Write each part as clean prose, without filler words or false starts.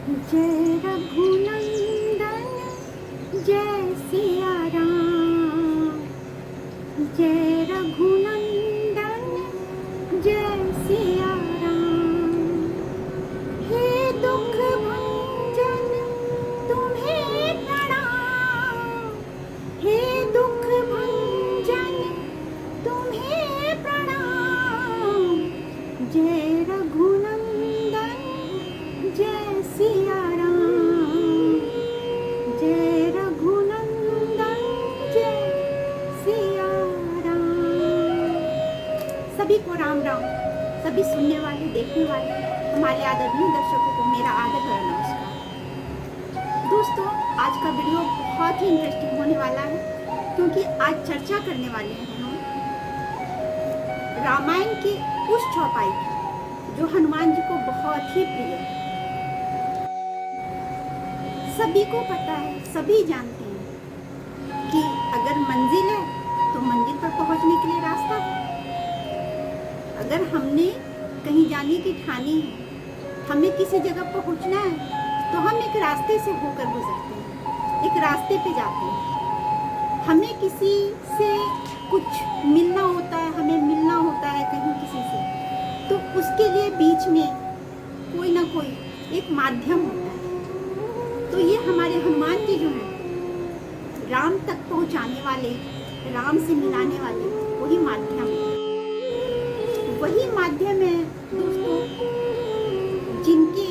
जय रघुनंदन जय सिया राम। जय रघुनंदन जय सिया राम। हे दुख भंजन तुम्हें प्रणाम। हे दुख भंजन तुम्हें प्रणाम। जय रघुनंदन जय सिया राम। जय रघुनंदन जय सिया राम। सभी को राम राम। सभी सुनने वाले देखने वाले हमारे आदरणीय दर्शकों को मेरा आदर भरा नमस्कार। दोस्तों, आज का वीडियो बहुत ही इंटरेस्टिंग होने वाला है, क्योंकि आज चर्चा करने वाले हैं हम रामायण की उस चौपाई की जो हनुमान जी को बहुत ही प्रिय है। सभी को पता है, सभी जानते हैं कि अगर मंजिल है तो मंजिल पर पहुंचने के लिए रास्ता है। अगर हमने कहीं जाने की ठानी है, हमें किसी जगह पहुंचना है, तो हम एक रास्ते से होकर गुजरते हैं, एक रास्ते पे जाते हैं। हमें किसी से कुछ मिलना होता है, हमें मिलना होता है कहीं किसी से, तो उसके लिए बीच में कोई ना कोई एक माध्यम होता है। तो ये हमारे हनुमान जी जो हैं, राम तक पहुंचाने वाले, राम से मिलाने वाले वही माध्यम है। वही माध्यम है दोस्तों, जिनके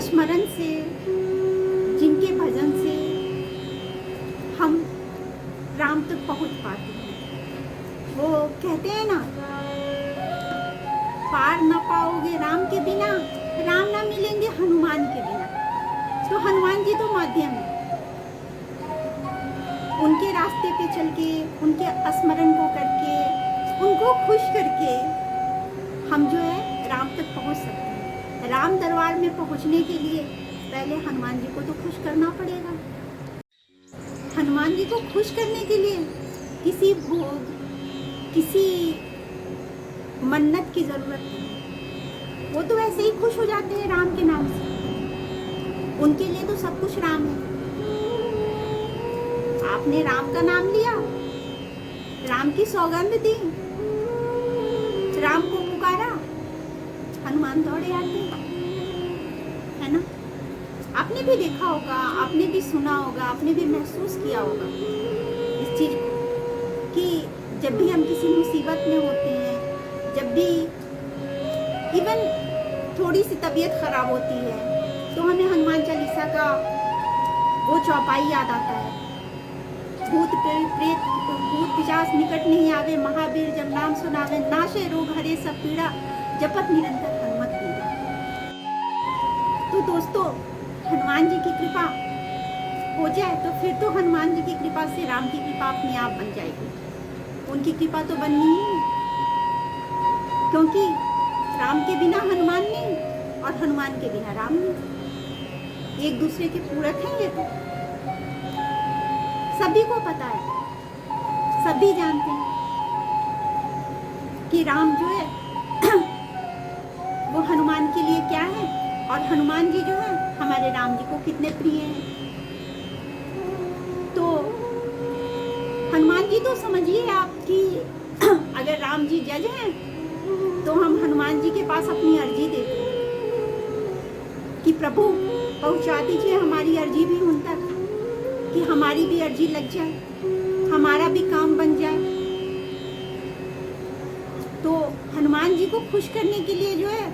स्मरण से, जिनके भजन से हम राम तक पहुंच पाते हैं। वो कहते हैं ना, पार ना पाओगे राम के बिना, राम ना मिलेंगे हनुमान के बिना। तो हनुमान जी तो माध्यम है। उनके रास्ते पे चल के, उनके स्मरण को करके, उनको खुश करके हम जो है राम तक पहुंच सकते हैं। राम दरबार में पहुंचने के लिए पहले हनुमान जी को तो खुश करना पड़ेगा। हनुमान जी को खुश करने के लिए किसी भोग, किसी मन्नत की जरूरत नहीं। वो तो ऐसे ही खुश हो जाते हैं राम के नाम से। उनके लिए तो सब कुछ राम है। आपने राम का नाम लिया, राम की सौगंध दी, राम को पुकारा, हनुमान दौड़े आते हैं, है ना। आपने भी देखा होगा, आपने भी सुना होगा, आपने भी महसूस किया होगा इस चीज को कि जब भी हम किसी मुसीबत में होते हैं, जब भी इवन थोड़ी सी तबीयत खराब होती है, तो हमें हनुमान चालीसा का वो चौपाई याद आता है। भूत प्रेत भूत पिशाच निकट नहीं आवे, महावीर जब नाम सुनावे, नाशे रोग हरे सब पीड़ा, जपत निरंतर हनुमत पीड़ा। तो दोस्तों, हनुमान जी की कृपा हो जाए तो फिर तो हनुमान जी की कृपा से राम की कृपा अपने आप बन जाएगी। उनकी कृपा तो बननी ही है, क्योंकि राम के बिना हनुमान नहीं और हनुमान के बिना राम नहीं। एक दूसरे के पूरक हैं ये तो सभी को पता है, सभी जानते हैं कि राम जो है वो हनुमान के लिए क्या है, और हनुमान जी जो है हमारे राम जी को कितने प्रिय हैं। तो हनुमान जी तो समझिए आप कि अगर राम जी जज हैं, तो हम हनुमान जी के पास अपनी अर्जी देते हैं कि प्रभु पहुंचा दीजिए हमारी अर्जी भी उन तक, कि हमारी भी अर्जी लग जाए, हमारा भी काम बन जाए। तो हनुमान जी को खुश करने के लिए जो है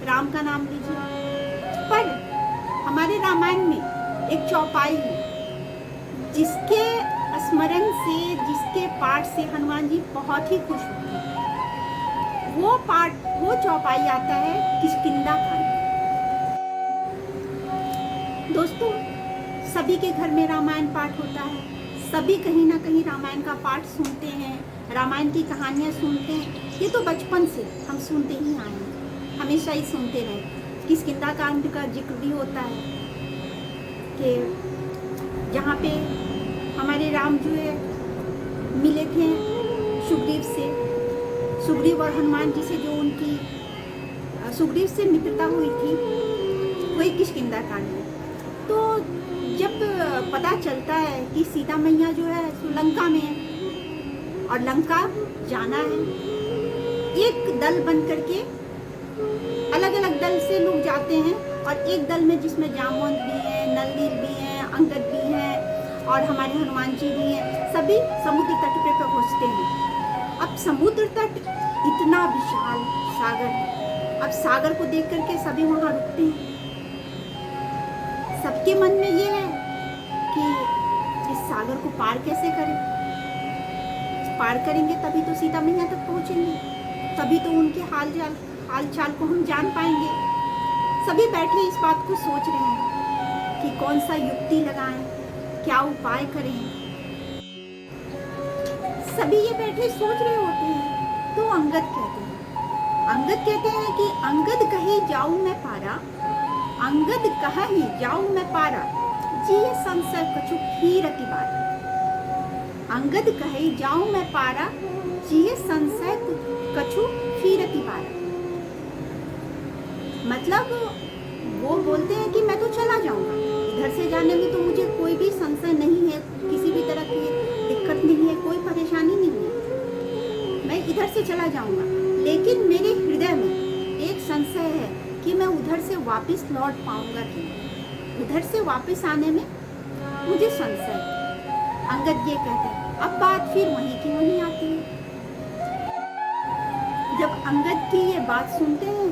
राम का नाम लीजिए। पर हमारे रामायण में एक चौपाई है, जिसके स्मरण से, जिसके पाठ से हनुमान जी बहुत ही खुश होते हैं। वो पाठ, वो चौपाई आता है किष्किंधा कांड। दोस्तों, सभी के घर में रामायण पाठ होता है, सभी कहीं ना कहीं रामायण का पाठ सुनते हैं, रामायण की कहानियाँ सुनते हैं। ये तो बचपन से हम सुनते ही आए हैं, हमेशा ही सुनते रहे। किष्किंधा कांड का जिक्र भी होता है कि जहाँ पे हमारे राम जो है मिले थे सुग्रीव से, सुग्रीव और हनुमान जी से जो उनकी सुग्रीव से मित्रता हुई थी, वही किष्किंधा कांड में। तो जब पता चलता है कि सीता मैया जो है सो लंका में है और लंका जाना है, एक दल बन करके अलग अलग दल से लोग जाते हैं और एक दल में जिसमें जामवंत भी हैं, नल नील भी हैं, अंगद भी हैं और हमारे हनुमान जी भी हैं, सभी समुद्र तट पे पहुंचते हैं। अब समुद्र तट इतना विशाल सागर है, अब सागर को देख करके सभी वहां रुकते हैं। सबके मन में ये है कि इस सागर को पार कैसे करें, पार करेंगे तभी तो सीता मैया तक पहुंचेंगे, तभी तो उनके हाल चाल को हम जान पाएंगे। सभी बैठे इस बात को सोच रहे हैं कि कौन सा युक्ति लगाएं, क्या उपाय करें। सभी ये बैठे सोच रहे होते हैं तो अंगद कहते हैं कि अंगद कहे जाऊं मैं पारा, अंगद कहा ही जाऊं मैं पारा, जिये संशय कछु फिरति बारा। अंगद कहे जाऊं मैं पारा, जिये संशय कछु फिरति बारा। मतलब वो बोलते हैं कि मैं तो चला जाऊंगा, इधर से जाने में तो मुझे कोई भी संशय नहीं है, किसी भी तरह की दिक्कत नहीं है, कोई परेशानी नहीं है, मैं इधर से चला जाऊंगा। लेकिन मेरे हृदय में एक संशय है कि मैं उधर से वापस लौट पाऊंगा कि नहीं, उधर से वापस आने में मुझे संशय है। अंगद ये कहते हैं। अब बात फिर वहीं की वहीं आती है। जब अंगद की ये बात सुनते हैं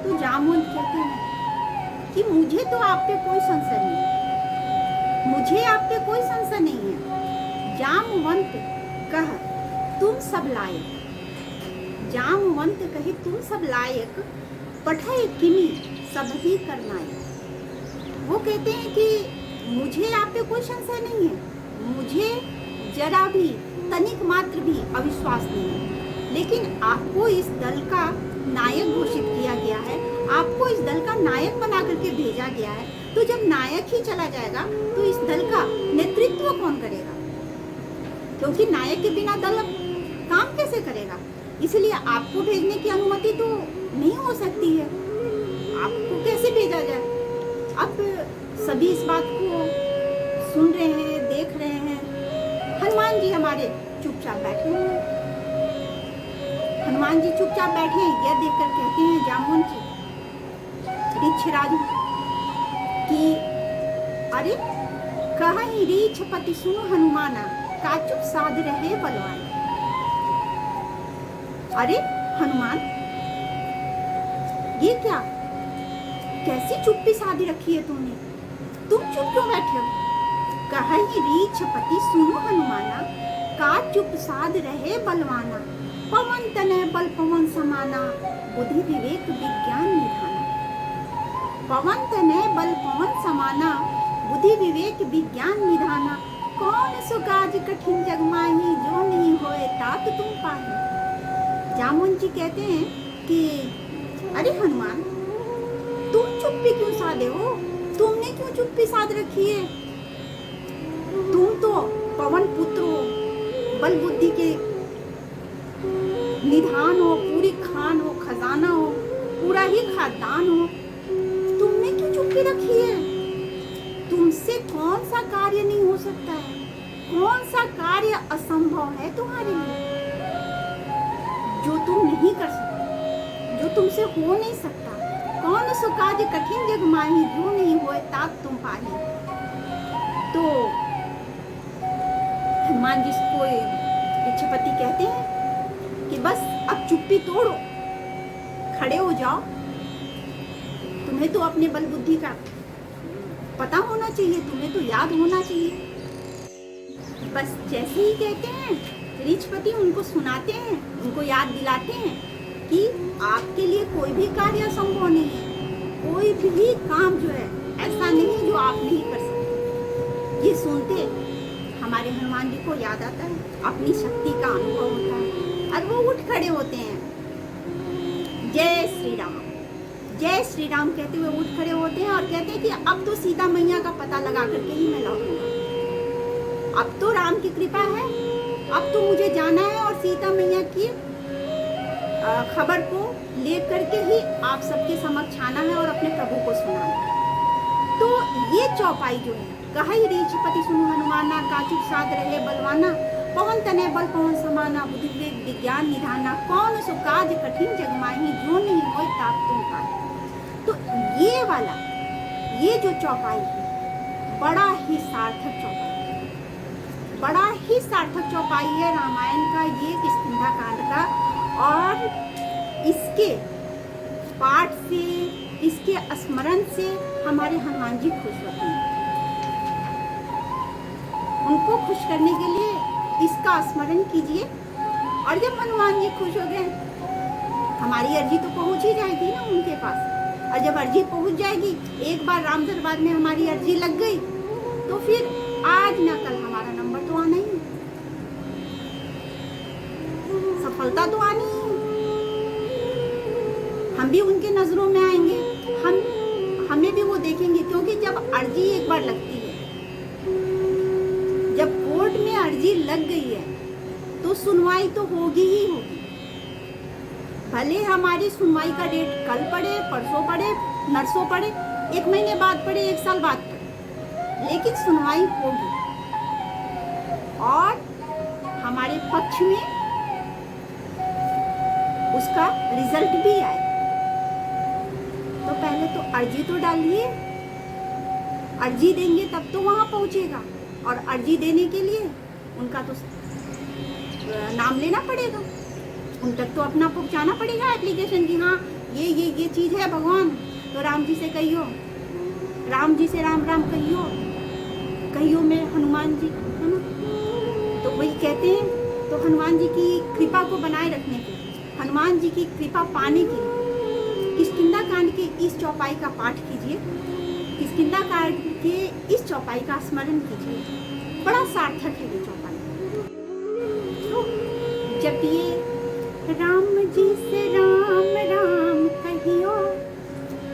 तो जामवंत कहते हैं कि मुझे तो आप पे कोई संशय नहीं है, मुझे आप पे कोई संशय नहीं है। जामवंत कह तुम सब लायक, जामवंत कहे तुम सब लायक, पठाए किमी सब ही करनायक। वो कहते हैं कि मुझे आप पे कोई संशय नहीं है, मुझे जरा भी तनिक मात्र भी अविश्वास नहीं है, लेकिन आपको इस दल का नायक घोषित किया गया है, आपको इस दल का नायक बना करके भेजा गया है। तो जब नायक ही चला जाएगा तो इस दल का नेतृत्व कौन करेगा, क्योंकि नायक के बिना दल काम कैसे करेगा। इसलिए आपको भेजने की अनुमति तो नहीं हो सकती है, आपको कैसे भेजा जाए। अब सभी इस बात को सुन रहे हैं, देख रहे हैं। हनुमान जी हमारे चुपचाप बैठे हैं। हनुमान जी चुपचाप बैठे हैं, यह देखकर कहते हैं जामुन जी रीछराज कि अरे कहा ही रीछपति सुनो हनुमाना, का चुप साध रहे बलवान। अरे हनुमान, ये क्या, कैसी चुप्पी साधी रखी है तुमने, तुम चुप क्यों बैठे हो। कहा ही रीछपति सुनो हनुमाना, का चुप साध रहे बलवाना। पवन तनय बल पवन समाना, बुद्धि विवेक विज्ञान निधाना। पवन तनय बल पवन समाना, बुद्धि विवेक विज्ञान निधाना। कौन सो काज कठिन जग माही, जो नहीं होए तात तुम पाही। जामुन जी कहते हैं कि अरे हनुमान, तुम चुप्पी क्यों साधे हो, तुमने क्यों चुप्पी साध रखी है। तुम तो पवन पुत्र हो, बल बुद्धि के निधान हो, पूरी खान हो, खजाना हो, पूरा ही खानदान हो, तुमने क्यों चुप्पी रखी है। तुमसे कौन सा कार्य नहीं हो सकता है, कौन सा कार्य असंभव है तुम्हारे लिए, जो तुम नहीं कर सकते, जो तुमसे हो नहीं सकता। कौन सो काज कठिन जग माही, जो नहीं होए तात तुम पाही। तो हनुमान जी को रीछपति कहते हैं कि बस अब चुप्पी तोड़ो, खड़े हो जाओ। तुम्हें तो अपने बल बुद्धि का पता होना चाहिए, तुम्हें तो याद होना चाहिए। बस जैसे ही कहते हैं रीछपति उनको सुनाते हैं, उनको याद दिलाते हैं कि आपके लिए कोई भी कार्य असंभव नहीं है, कोई भी काम जो है ऐसा नहीं जो आप नहीं कर सकते। ये सुनते हमारे हनुमान जी को याद आता है, अपनी शक्ति का अनुभव होता है और वो उठ खड़े होते हैं। जय श्री राम, जय श्री राम कहते हुए उठ खड़े होते हैं और कहते हैं कि अब तो सीता मैया का पता लगा करके ही मैं लौटूंगा। अब तो राम की कृपा है, अब तो मुझे जाना है और सीता मैया की खबर को ले करके ही आप सबके समक्ष आना है और अपने प्रभु को सुनाना है। चौपाई जो है, कहि रीछ पति सुनु हनुमाना, काचित साध रहे बलवाना, पवन तनय बल पवन समाना, बुद्धि विवेक विज्ञान निधाना, कौन सो काज कठिन जग माही, जो नहीं होय ताप तुम पाहि। तो ये वाला, ये जो चौपाई है, बड़ा ही सार्थक चौपाई है, बड़ा ही सार्थक चौपाई है रामायण का, ये किष्किंधा कांड का। और इसके पाठ से, इसके स्मरण से हमारे हनुमान जी खुश होते हैं। उनको खुश करने के लिए इसका स्मरण कीजिए, और जब हनुमान जी खुश हो गए, हमारी अर्जी तो पहुंच ही जाएगी ना उनके पास। और जब अर्जी पहुंच जाएगी, एक बार राम दरबार में हमारी अर्जी लग गई, तो फिर आज ना कल हमारा नंबर तो आना ही है, सफलता तो आनी है। हम भी उनके नजरों में आएंगे, हमें भी वो देखेंगे, क्योंकि जब अर्जी एक बार लगती है, जब कोर्ट में अर्जी लग गई है, तो सुनवाई तो होगी ही होगी। भले हमारी सुनवाई का डेट कल पड़े, परसों पड़े, नरसों पड़े, 1 महीने बाद पड़े, 1 साल बाद पड़े, लेकिन सुनवाई होगी और हमारे पक्ष में उसका रिजल्ट भी आए। तो पहले तो अर्जी तो डालिए, अर्जी देंगे तब तो वहां पहुंचेगा, और अर्जी देने के लिए उनका तो नाम लेना पड़ेगा, उन तक तो अपना पहुंचाना पड़ेगा एप्लीकेशन की, हाँ ये चीज़ है भगवान, तो राम जी से कहियो, राम जी से राम राम कहियो में हनुमान जी, है ना। तो वही कहते हैं, तो हनुमान जी की कृपा को बनाए रखने के लिए, हनुमान जी की कृपा पाने के लिए किष्किंधा कांड के इस चौपाई का पाठ कीजिए, किष्किंधा कांड के इस चौपाई का स्मरण कीजिए। बड़ा सार्थक है ये चौपाई। तो जब ये राम जी से राम राम कहियो,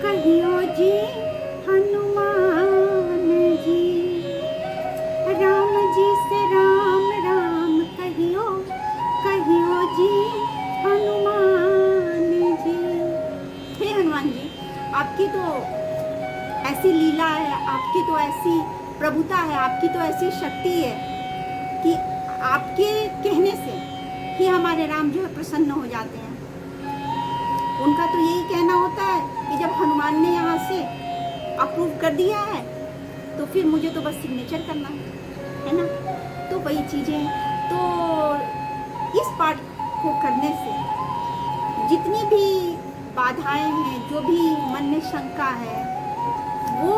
कहियो जी हनुमान जी, राम जी से राम राम कहियो, कहियो जी हनुमान जी। हे हनुमान जी, आपकी तो ऐसी लीला है, आपकी तो ऐसी प्रभुता है, आपकी तो ऐसी शक्ति है कि आपके कहने से ही हमारे राम जो है प्रसन्न हो जाते हैं। उनका तो यही कहना होता है कि जब हनुमान ने यहाँ से अप्रूव कर दिया है, तो फिर मुझे तो बस सिग्नेचर करना है ना। तो वही चीज़ें, तो इस पाठ को करने से जितनी भी बाधाएं हैं, जो भी मन में शंका है, वो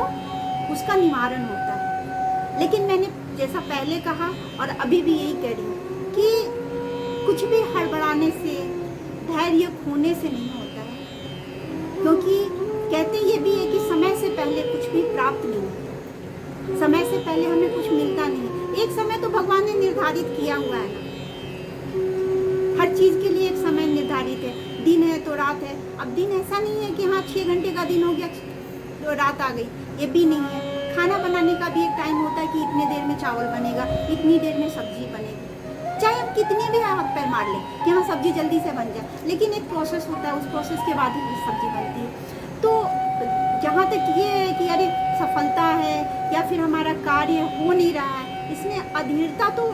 उसका निवारण होता है। लेकिन मैंने जैसा पहले कहा और अभी भी यही कह रही हूँ कि कुछ भी हड़बड़ाने से, धैर्य खोने से नहीं होता है, क्योंकि कहते ये भी है कि समय से पहले कुछ भी प्राप्त नहीं होता, समय से पहले हमें कुछ मिलता नहीं। एक समय तो भगवान ने निर्धारित किया हुआ है ना, हर चीज़ के लिए एक समय निर्धारित है। दिन है तो रात है, अब दिन ऐसा नहीं है कि हाँ 6 घंटे का दिन हो गया तो रात आ गई, ये भी नहीं है। खाना बनाने का भी एक टाइम होता है कि इतने देर में चावल बनेगा, इतनी देर में सब्जी बनेगी। चाहे हम कितनी भी हाथ पैर मार लें कि हाँ सब्जी जल्दी से बन जाए, लेकिन एक प्रोसेस होता है, उस प्रोसेस के बाद ही सब्जी बनती है। तो जहाँ तक ये है कि अरे सफलता है या फिर हमारा कार्य हो नहीं रहा है, इसमें अधीरता तो,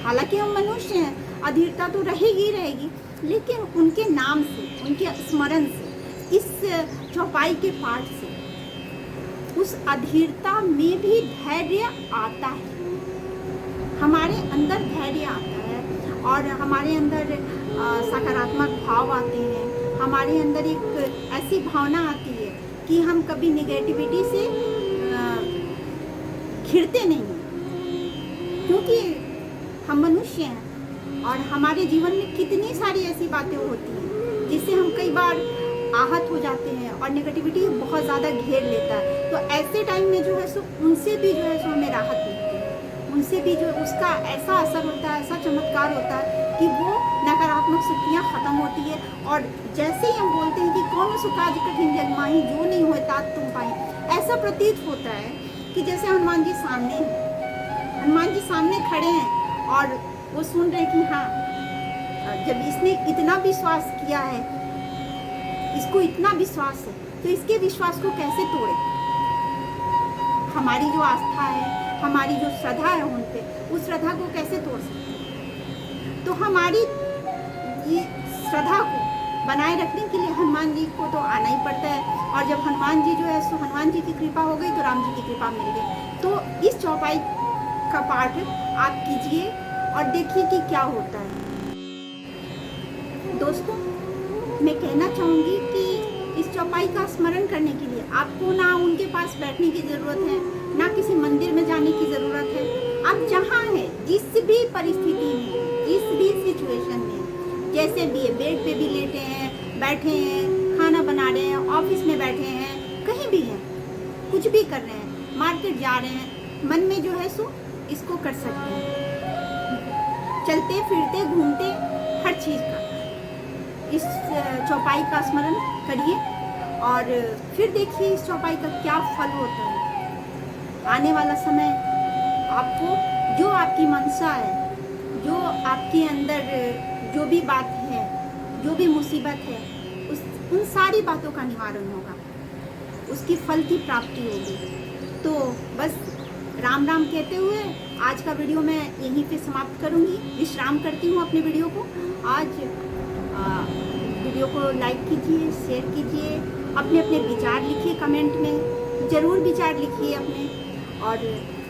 हालांकि हम मनुष्य हैं, अधीरता तो रहेगी रहेगी, लेकिन उनके नाम से, उनके स्मरण से, इस चौपाई के पाठ से उस अधीरता में भी धैर्य आता है, हमारे अंदर धैर्य आता है और हमारे अंदर सकारात्मक भाव आते हैं, हमारे अंदर एक ऐसी भावना आती है कि हम कभी नेगेटिविटी से घिरते नहीं हैं, क्योंकि हम मनुष्य हैं और हमारे जीवन में कितनी सारी ऐसी बातें होती हैं जिससे हम कई बार आहत हो जाते हैं और नेगेटिविटी बहुत ज़्यादा घेर लेता है। तो ऐसे टाइम में जो है सो उनसे भी जो है सो हमें राहत मिलती है, उनसे भी जो उसका ऐसा असर होता है, ऐसा चमत्कार होता है कि वो नकारात्मक शक्तियाँ ख़त्म होती है। और जैसे ही हम बोलते हैं कि कौन सो काज कठिन जग माही, जो नहीं हुए तात तुम पाई, ऐसा प्रतीत होता है कि जैसे हनुमान जी सामने हैं, हनुमान जी सामने खड़े हैं और वो सुन रहे कि हाँ, जब इसने इतना विश्वास किया है, इसको इतना विश्वास है, तो इसके विश्वास को कैसे तोड़े, हमारी जो आस्था है, हमारी जो श्रद्धा है उन पे, उस श्रद्धा को कैसे तोड़ सकते हैं। तो हमारी ये श्रद्धा को बनाए रखने के लिए हनुमान जी को तो आना ही पड़ता है। और जब हनुमान जी जो है सो हनुमान जी की कृपा हो गई तो राम जी की कृपा मिल गई। तो इस चौपाई का पाठ आप कीजिए और देखिए कि क्या होता है। दोस्तों, मैं कहना चाहूँगी कि इस चौपाई का स्मरण करने के लिए आपको ना उनके पास बैठने की ज़रूरत है, ना किसी मंदिर में जाने की ज़रूरत है। आप जहाँ हैं, जिस भी परिस्थिति में, जिस भी सिचुएशन में, जैसे भी है, बेड पे भी लेटे हैं, बैठे हैं, खाना बना रहे हैं, ऑफिस में बैठे हैं, कहीं भी हैं, कुछ भी कर रहे हैं, मार्केट जा रहे हैं, मन में जो है सो इसको कर सकते हैं। चलते फिरते घूमते हर चीज़ का इस चौपाई का स्मरण करिए और फिर देखिए इस चौपाई का क्या फल होता है। आने वाला समय आपको जो आपकी मनसा है, जो आपके अंदर जो भी बात है, जो भी मुसीबत है, उन सारी बातों का निवारण होगा, उसकी फल की प्राप्ति होगी। तो बस राम राम कहते हुए आज का वीडियो मैं यहीं पे समाप्त करूँगी, विश्राम करती हूँ अपने वीडियो को। आज वीडियो को लाइक कीजिए, शेयर कीजिए, अपने अपने विचार लिखिए, कमेंट में ज़रूर विचार लिखिए अपने, और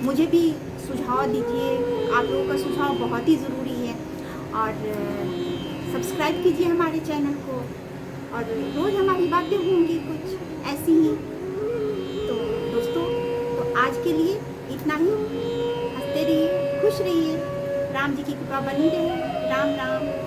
मुझे भी सुझाव दीजिए। आप लोगों का सुझाव बहुत ही ज़रूरी है। और सब्सक्राइब कीजिए हमारे चैनल को, और रोज़ हमारी बातें होंगी कुछ ऐसी ही। तो दोस्तों, तो आज के लिए इतना ही। हंसते रहिए, खुश रहिए, राम जी की कृपा बनी रहे। राम राम।